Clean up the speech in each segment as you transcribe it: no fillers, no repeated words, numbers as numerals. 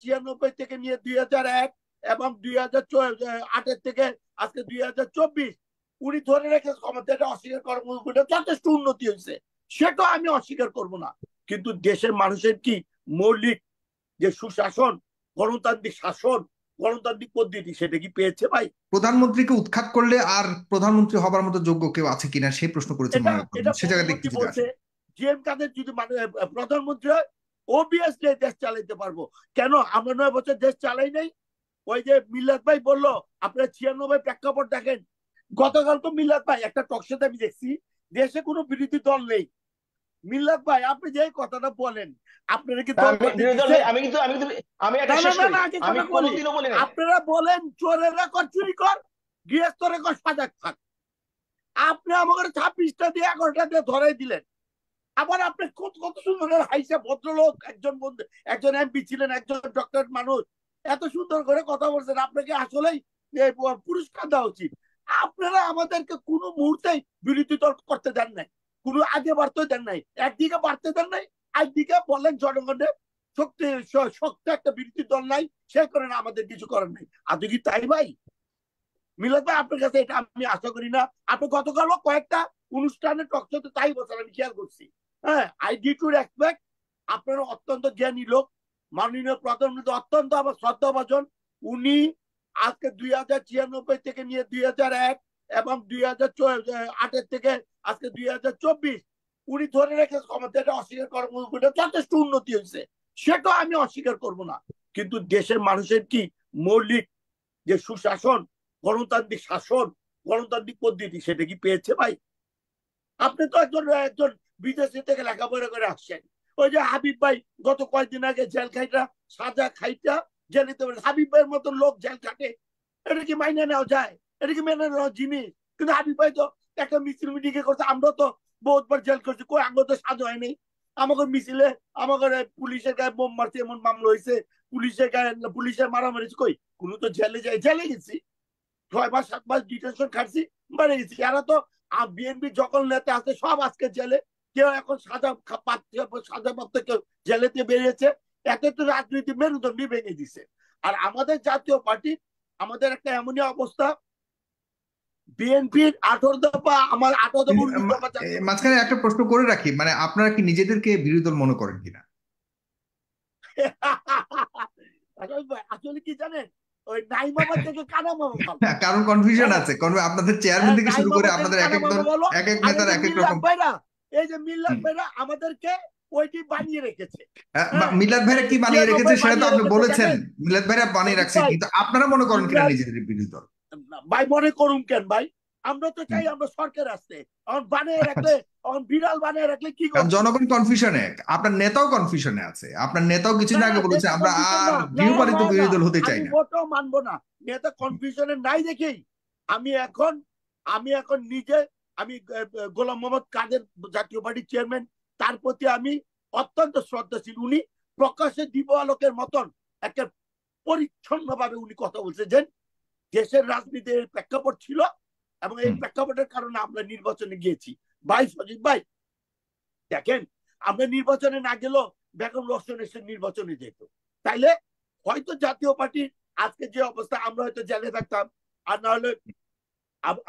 96 থেকে নিয়ে 2001 এবং 2008 থেকে আজকে 2024 উনি ধরে রেখে ক্ষমতাটা অস্বীকার করার যথেষ্ট উন্নতি হয়েছে, সেটাও আমি অস্বীকার করব না। কিন্তু দেশের মানুষের কি মৌলিক যে সুশাসন, গণতান্ত্রিক শাসন, গণতান্ত্রিক পদ্ধতি সেটা কি পেয়েছে ভাই? প্রধানমন্ত্রীকে উৎখাত করলে আর প্রধানমন্ত্রী হবার মতো যোগ্য কেউ আছে কিনা সেই প্রশ্ন করেছেন এটা এটা সে জায়গাতে একটু প্রধানমন্ত্রী যদি বলছে। আসেন। জিএম কাদের যদি প্রধানমন্ত্রী হয়, অবভিয়াসলি দেশ চালাইতে পারবো। কেন আমরা 9 বছর দেশ চালাই নাই? ওই যে মিল্লাত ভাই বললো আপনারা 96 প্রেক্ষাপট দেখেন। গতকাল তো মিল্লাত ভাই একটা টকশোতে আমি দেখছি, দেশে কোনো বিরোধী দল নেই। মিল্লাত ভাই আপনি যে কথাটা বলেন, আপনারা কি দল আমি করতে বিরোধী দল দিচ্ছে? নেই, আমি কিন্তু আমি না এটা না শেষ না করি। না, আগে আমি কথা বলি। কোনোদিনও বলি নাই। আপনারা বলেন চোরেরা কর চুরি কর, গৃহস্থরে কর সাজাগ থাক। আপনি আমাকে 26টা দিয়ে 11টা দিয়ে ধরাই দিলেন। আবার আপনি কত কত সুন্দর হাইসে ভদ্রলোক, একজন বন্ধু, একজন এমপি ছিলেন, একজন ডক্টর মানুষ, এত সুন্দর করে কথা বলছেন, আপনাকে আসলেই পুরস্কার দেওয়া উচিত। আপনারা আমাদেরকে কোনো মুহূর্তেই বিরোধী দল করতে দেন নাই, কোনো আগে বাড়তে দেন নাই, একদিকে বাড়তে দেন নাই, একদিকে বলেন জনগণের শক্তি শক্ত একটা বিরোধী দল নাই, সে করেন আমাদের কিছু করার নাই। আদৌ কি তাই ভাই? মিলাদ ভাই আপনার কাছে এটা আমি আশা করি না। আপনি গতকালও কয়েকটা অনুষ্ঠানে টকশোতে তাই বলছেন, আমি খেয়াল করছি। হ্যাঁ, আই ডি টু রেসপেক্ট। আপনারা অত্যন্ত জ্ঞানী লোক, মাননীয় প্রধানমন্ত্রী অত্যন্ত আমার শ্রদ্ধাভাজন। উনি আজকে 2096 থেকে নিয়ে 2001 এবং 2008 থেকে আজকে 2024 উনি ধরে রেখে ক্ষমতাটা অস্বীকার করার যথেষ্ট উন্নতি হয়েছে, সেটাও আমি অস্বীকার করব না। কিন্তু দেশের মানুষের কি মৌলিক যে সুশাসন, গণতান্ত্রিক শাসন, গণতান্ত্রিক পদ্ধতি সেটা কি পেয়েছে ভাই? আপনি তো একজন একজন বিদেশি থেকে লেখাপড়া করে আসছেন। ওই যে হাবিব ভাই গত কয়েকদিন আগে জেল খাইটা, সাজা খাইটা জেলে তো, হাবিব ভাইয়ের মতো লোক জেল খাটে, এটা কি মাইনে নেওয়া যায়? এটা কি মেনে নেওয়া জিনিস? কিন্তু হাবিব ভাই তো একটা মিছিল মিটিং করছে, আমরা তো বহুতবার জেল করছি, কই আঙ্গ তো সাজা হয়নি। আমাকে মিছিলে আমাকে পুলিশের গায়ে বোম মারছে এমন মামলা হয়েছে, পুলিশের গায়ে পুলিশের মারামারি, কই কোনো তো জেলে যায়, জেলে গেছি 6 মাস 7 মাস ডিটেনশন খাচ্ছি, মারা গেছি। এরা তো বিএনপি যখন নেতা আছে সব আজকে জেলে, কেউ এখন সাজা পাচ্ছে, সাজা প্রাপ্ত কেউ জেলেতে বেরিয়েছে। এতে তো রাজনীতি মেরুদণ্ডই ভেঙে দিছে। আর আমাদের জাতীয় পার্টি, আমাদের একটা এমনই অবস্থা, বিএনপির 18 দফা, আমার 18 দফা 19 দফা জাতীয় মাঝখানে একটা প্রশ্ন করে রাখি, মানে আপনারা কি নিজেদেরকে বিরোধী দল মনে করেন কিনা? আসলে কি জানেন, ওই নাই মামা থেকে কানা মামা ভালো। কারণ কনফিউশন হ্যাঁ, আছে, কারণ আপনাদের চেয়ারম্যান থেকে নাই শুরু করে মামা থেকে আপনাদের এক কানা এক দল, মামা বলো। এক এক আর এই নেতার যে এক এক মিল্লাত রকম। ভাইরা, এই যে মিল্লাত হুম। ভাইরা আমাদেরকে ওইটি বানিয়ে রেখেছে। হ্যাঁ, মিলাদ ভাইরা এই কি বানিয়ে রেখেছে 96 সেটা তো বানিয়ে আপনি রেখেছে বলেছেন, দেখেন। মিলাদ ভাইরা বানিয়ে সাকিব রাখছে, ভাই, কিন্তু আপনারা মনে করেন কিনা মিল্লাত নিজেদের বিরোধী দল? ভাই মনে করুন কেন ভাই, আমরা তো হুম। চাই আমরা সরকার আসতে। এখন বানিয়ে রাখলে, আচ্ছা। এখন বিড়াল বানিয়ে রাখলে কি কারণ করবো? জনগণ কনফিউশনে, আপনার নেতাও কনফিউশনে আছে, আপনার নেতাও কিছুদিন না আগে বলেছে নেতা আমরা কনফিউশন আর না, না গৃহপালিত না না, বিরোধী দল হতে চাই আমি না। মোটেও মানবো না। নেতা কনফিউশনে নাই দেখেই আমি এখন, আমি এখন নিজে, আমি গোলাম মোহাম্মদ কাদের জাতীয় পার্টির চেয়ারম্যান, তার প্রতি আমি অত্যন্ত শ্রদ্ধাশীল। উনি প্রকাশ্যে দীপ আলোকের মতন একটা পরিচ্ছন্ন ভাবে উনি কথা বলছে যে দেশের রাজনীতির প্রেক্ষাপট ছিল এবং এই হুম। প্রেক্ষাপটের কারণে আমরা নির্বাচনে গিয়েছি। ভাই সজিব ভাই দেখেন, আমরা নির্বাচনে না গেলেও বেগম রোশন এসে নির্বাচনে যেত, তাইলে হয়তো জাতীয় পার্টির আজকে যে অবস্থা, আমরা হয়তো জেলে থাকতাম, আর না হলে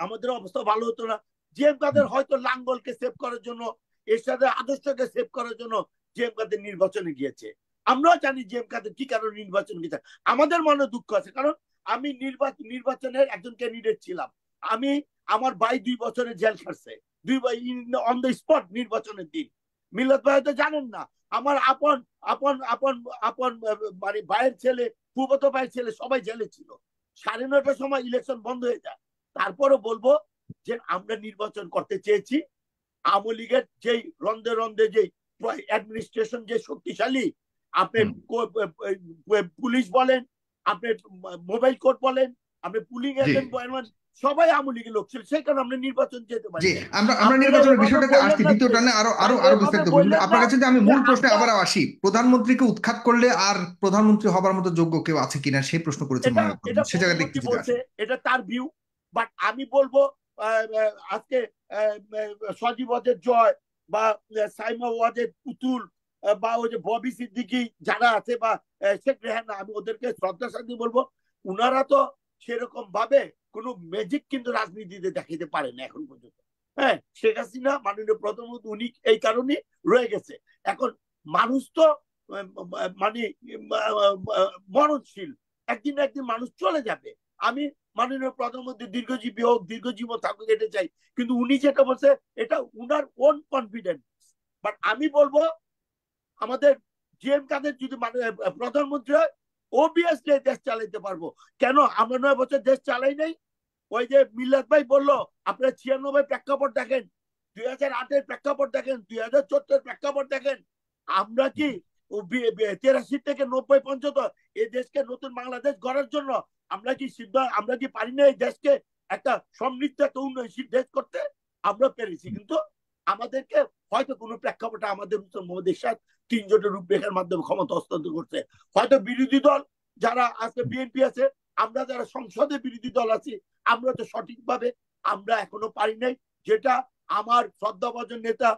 আমাদের অবস্থা ভালো হতো না। জিএম কাদের হয়তো লাঙ্গলকে সেভ করার জন্য, এর সাথে আদর্শকে সেভ করার জন্য জিএম কাদের নির্বাচনে গিয়েছে। আমরাও জানি জিএম কাদের কি কারণে নির্বাচনে গিয়েছে। আমাদের মনে দুঃখ আছে, কারণ আমি নির্বাচনের একজন ক্যান্ডিডেট ছিলাম। আমি, আমার ভাই 2 বছরের জেল খাটছে, অন দ্য স্পট নির্বাচনের দিন। মিল্লাত ভাই তো জানেন না, আমার আপন আপন আপন আপন মানে ভাইয়ের ছেলে, ফুফাতো ভাইয়ের ছেলে সবাই জেলে ছিল। 9:30টার সময় ইলেকশন বন্ধ হয়ে যায়। তারপরে বলবো যে আমরা নির্বাচন করতে চেয়েছি, আওয়ামী লীগের যেই রন্ধে রন্ধে যে অ্যাডমিনিস্ট্রেশন যে শক্তিশালী, আপনি হুম। পুলিশ বলেন, আপনি মোবাইল কোর্ট বলেন, আপনি পুলিং জি এজেন্ট বলেন, সবাই আওয়ামী লীগের লোক ছিল, সেই কারণে আমরা নির্বাচন যেতে পারি জি, নাই। আমরা আমরা আপনারা নির্বাচনের এভাবে বিষয়টাতে বললেন আসছি না দ্বিতীয় যে, টানে, আরো ভাই আরো আরো এভাবে বিস্তারিত বলবো, কিন্তু বললেন আপনার না কাছে যদি আমি যে মূল প্রশ্নে আমরা, আবার আসি, প্রধানমন্ত্রীকে উৎখাত করলে আর প্রধানমন্ত্রী হবার মতো যোগ্য কেউ আছে কিনা সেই প্রশ্ন করেছেন এটা এটা সে জায়গাতে একটু প্রধানমন্ত্রী যদি বলছে, আসেন। এটা তার ভিউ। বাট আমি বলবো আজকে সজীব ওয়াজেদ জয় বা সাইমা ওয়াজেদ পুতুল বা ওই যে ববি সিদ্দিকী যারা আছে বা শেখ রেহানা, আমি ওদেরকে শ্রদ্ধার সাথে বলবো, উনারা তো সেরকম ভাবে কোনো ম্যাজিক কিন্তু রাজনীতিতে দেখাইতে পারে না এখন পর্যন্ত। হ্যাঁ, শেখ হাসিনা মাননীয় প্রধানমন্ত্রী উনি এই কারণে রয়ে গেছে। এখন মানুষ তো মানে মরণশীল, একদিন না একদিন মানুষ চলে যাবে। আমি মাননীয় প্রধানমন্ত্রী দীর্ঘজীবী হোক, দীর্ঘজীবন থাকুক এটা চাই, কিন্তু উনি যেটা বলছে এটা উনার ওন কনফিডেন্স। বাট আমি বলবো আমাদের জিএম কাদের যদি প্রধানমন্ত্রী হয়, ওবিয়াসলি দেশ চালাইতে পারবো। কেন আমরা 9 বছর দেশ চালাই নাই? ওই যে মিল্লাত ভাই বললো, আপনারা 96 প্রেক্ষাপট দেখেন, 2008-এর প্রেক্ষাপট দেখেন, 2014-এর প্রেক্ষাপট দেখেন। আমরা কি 83 থেকে 90 পর্যন্ত এই দেশকে নতুন বাংলাদেশ গড়ার জন্য আমরা কি পারি না এই দেশকে একটা সমৃদ্ধ একটা উন্নয়নশীল দেশ করতে? আমরা পেরেছি, কিন্তু আমাদেরকে হয়তো কোনো প্রেক্ষাপটে আমাদের মোহাম্মদ এরশাদ 3 জোটের রূপরেখার মাধ্যমে ক্ষমতা হস্তান্তর করছে। হয়তো বিরোধী দল যারা আজকে বিএনপি আছে, আমরা যারা সংসদে বিরোধী দল আছি, আমরা তো সঠিকভাবে আমরা এখনো পারি নাই। যেটা আমার শ্রদ্ধাভাজন নেতা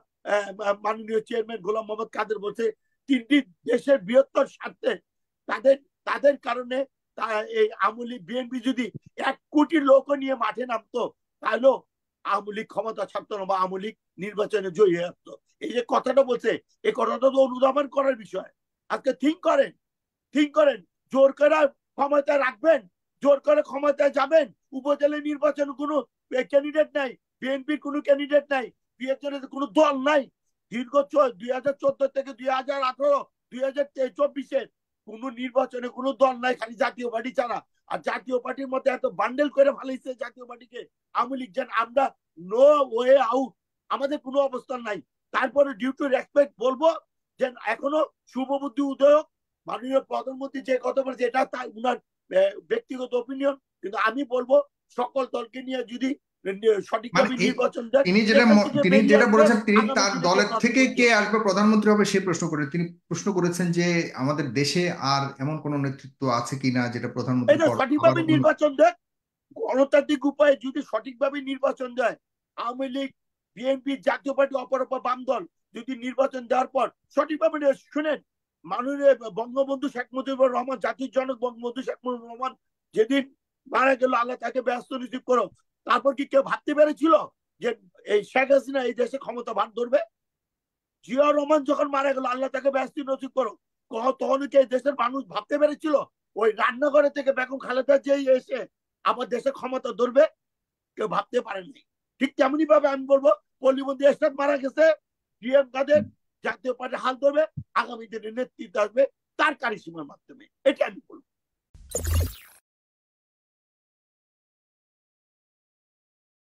মাননীয় চেয়ারম্যান গোলাম মোহাম্মদ কাদের বলছে, 3টি দেশের বৃহত্তর স্বার্থে তাদের তাদের কারণে এই আওয়ামী লীগ বিএনপি যদি 1 কোটি লোক নিয়ে মাঠে নামতো, তাহলেও আওয়ামী লীগ ক্ষমতা ছাড়তো না বা আওয়ামী লীগ নির্বাচনে জয়ী হয়ে আসতো। এই যে কথাটা বলছে, এই কথাটা তো অনুধাবন করার বিষয়। আজকে থিঙ্ক করেন, জোর করে ক্ষমতায় রাখবেন, জোর করে ক্ষমতায় যাবেন। উপজেলা নির্বাচনে কোনো ক্যান্ডিডেট নাই, বিএনপির কোনো ক্যান্ডিডেট নাই, বিএনপির কোনো দল নাই। দীর্ঘ 2014 থেকে 2018, 2024-এর কোন নির্বাচনে কোনো দল নাই, খালি জাতীয় পার্টি ছাড়া। আর জাতীয় পার্টির মধ্যে এত বান্ডেল করে ফেলাইছে জাতীয় পার্টিকে আওয়ামী লীগ, যেন আমরা নো ওয়ে আউট, আমাদের কোনো অবস্থান নাই। তারপরে ডিউ টু রেসপেক্ট বলবো যে এখনো শুভবুদ্ধি উদয়ক মাননীয় প্রধানমন্ত্রী যে কথা বলেছে এটা তার উনার ব্যক্তিগত অপিনিয়ন, কিন্তু আমি বলবো সকল দলকে নিয়ে যদি মানে সঠিকভাবে নির্বাচন দেন, তিনি যেটা এখান থেকে তিনি বেরিয়ে যেটা আসবে বলেছেন, তিনি আগামী তার দিনে যে দলের থেকে প্রধানমন্ত্রী কে হবে। আসবে প্রধানমন্ত্রী হবে সে প্রশ্ন করে তিনি প্রশ্ন করেছেন যে আমাদের দেশে আর এমন কোন নেতৃত্ব আছে কিনা যেটা প্রধানমন্ত্রী এটা হবার সঠিকভাবে নির্বাচন দেন, গণতান্ত্রিক উপায়ে যদি সঠিকভাবে নির্বাচন দেয়, আওয়ামী লীগ, বিএনপি, জাতীয় পার্টি, অপরাপর বাম দল যদি নির্বাচন দেওয়ার পর সঠিকভাবে শুনেন, মাননীয় বঙ্গবন্ধু শেখ মুজিবুর রহমান, জাতির জনক বঙ্গবন্ধু শেখ মুজিবুর রহমান যেদিন মারা গেল, আল্লাহ তাকে ব্যস্ত নসিব করো, তারপর কি কেউ ভাবতে পেরেছিল যে এই শেখ হাসিনা এই দেশে ক্ষমতা ভাগ ধরবে? জিয়াউর রহমান যখন মারা গেল, আল্লাহ তাকে ব্যস্ত নসিব করো, তখন কি এই দেশের মানুষ ভাবতে পেরেছিল ওই রান্নাঘরে থেকে বেগম খালেদা যেই এসে আমার দেশে ক্ষমতা ধরবে? কেউ ভাবতে পারেননি। ঠিক তেমনি ভাবে আমি বলবো, পল্লীবন্দী এরশাদ মারা গেছে, ডিএম কাদের জাতীয় পার্টি হাল ধরবে, আগামী দিনে নেতৃত্ব আসবে তার কারিশমার মাধ্যমে, এটা আমি বলবো।